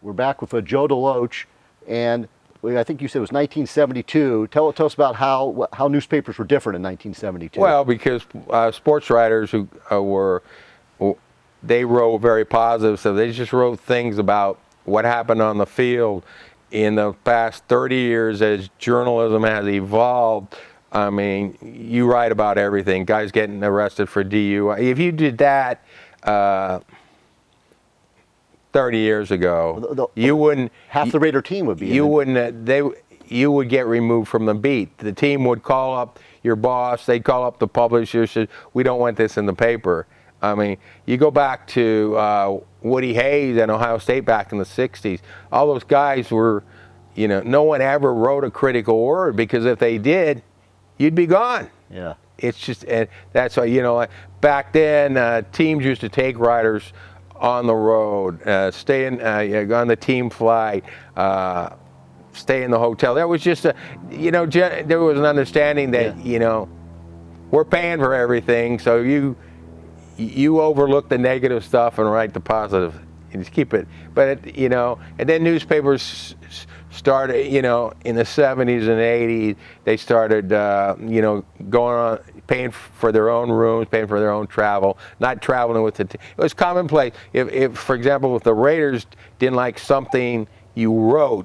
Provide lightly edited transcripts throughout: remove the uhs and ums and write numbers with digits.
We're back with Joe DeLoach, and I think you said it was 1972. Tell us about how newspapers were different in 1972. Well, because sports writers they wrote very positive, so they just wrote things about what happened on the field in the past 30 years as journalism has evolved. I mean, you write about everything. Guys getting arrested for DUI. If you did that 30 years ago, you wouldn't. Half the Raider team would be. You wouldn't. You would get removed from the beat. The team would call up your boss. They'd call up the publisher. Said, "We don't want this in the paper." I mean, you go back to Woody Hayes and Ohio State back in the 60s. All those guys were, no one ever wrote a critical word, because if they did, you'd be gone. Yeah. It's just, and that's why, back then, teams used to take writers on the road, stay on the team flight, stay in the hotel. There was just there was an understanding that, we're paying for everything, so you overlook the negative stuff and write the positive. And just keep it. But, and then newspapers started, in the 70s and 80s, they started, going on, paying for their own rooms, paying for their own travel, not traveling with the team. It was commonplace. If, for example, if the Raiders didn't like something you wrote,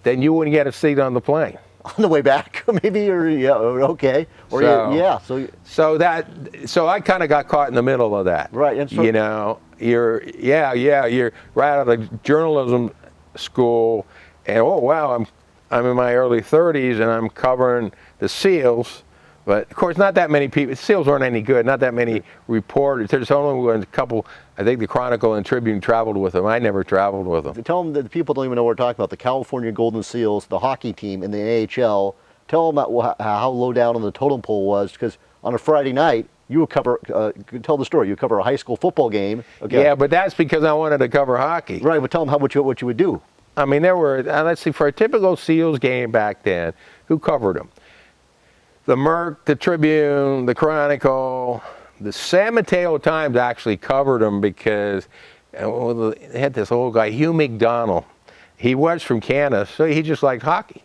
then you wouldn't get a seat on the plane. On the way back, maybe, or okay, or So I kind of got caught in the middle of that. Right, and so, you're right out of journalism school, and oh wow, I'm in my early 30s and I'm covering the SEALs, but of course not that many people. SEALs weren't any good. Not that many reporters. There's only a couple. I think the Chronicle and Tribune traveled with them. I never traveled with them. Tell them that the people don't even know what we're talking about. The California Golden Seals, the hockey team in the AHL. Tell them about how low down on the totem pole was, because on a Friday night, you would cover, tell the story, you cover a high school football game. Okay. Yeah, but that's because I wanted to cover hockey. Right, but tell them what you would do. I mean, there were, let's see, for a typical SEALs game back then, who covered them? The Merc, the Tribune, the Chronicle, the San Mateo Times actually covered them because they had this old guy, Hugh MacDonald. He was from Canada, so he just liked hockey.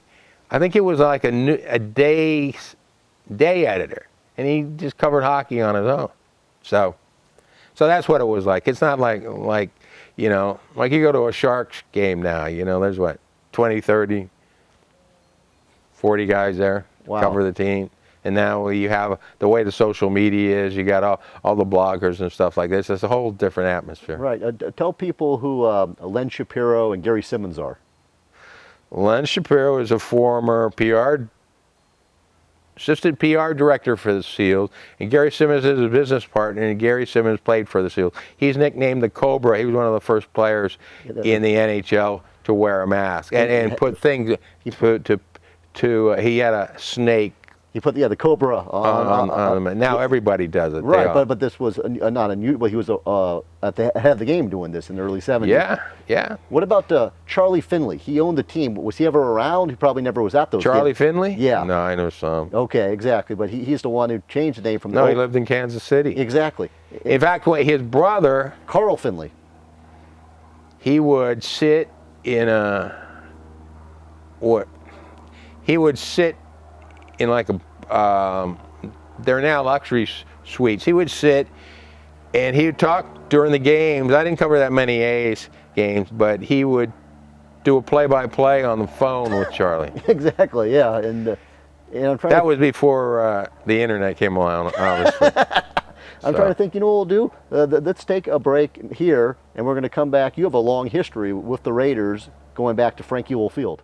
I think it was like a day editor, and he just covered hockey on his own. So that's what it was like. It's not like you go to a Sharks game now, there's 20, 30, 40 guys there. Wow. Cover the team. And now you have the way the social media is, you got all the bloggers and stuff like this. It's a whole different atmosphere. Right. Tell people who Len Shapiro and Gary Simmons are. Len Shapiro is a former assistant PR director for the SEALs, and Gary Simmons is a business partner, and Gary Simmons played for the SEALs. He's nicknamed the Cobra. He was one of the first players in the NHL to wear a mask and put things he had a snake. He put the Cobra on them. Now everybody does it. Right, but this was not unusual. He was at the head of the game doing this in the early 70s. Yeah. What about Charlie Finley? He owned the team. Was he ever around? He probably never was at those games. Charlie Finley? Yeah. No, I know some. Okay, exactly. But he's the one who changed the name from he lived in Kansas City. Exactly. In fact, his brother, Carl Finley, he would sit in he would sit in like they're now luxury suites. He would sit and he would talk during the games. I didn't cover that many A's games, but he would do a play-by-play on the phone with Charlie. Exactly, yeah. And that was before the internet came along, obviously. I'm trying to think, what we'll do? Let's take a break here, and we're going to come back. You have a long history with the Raiders going back to Frank Ewell Field.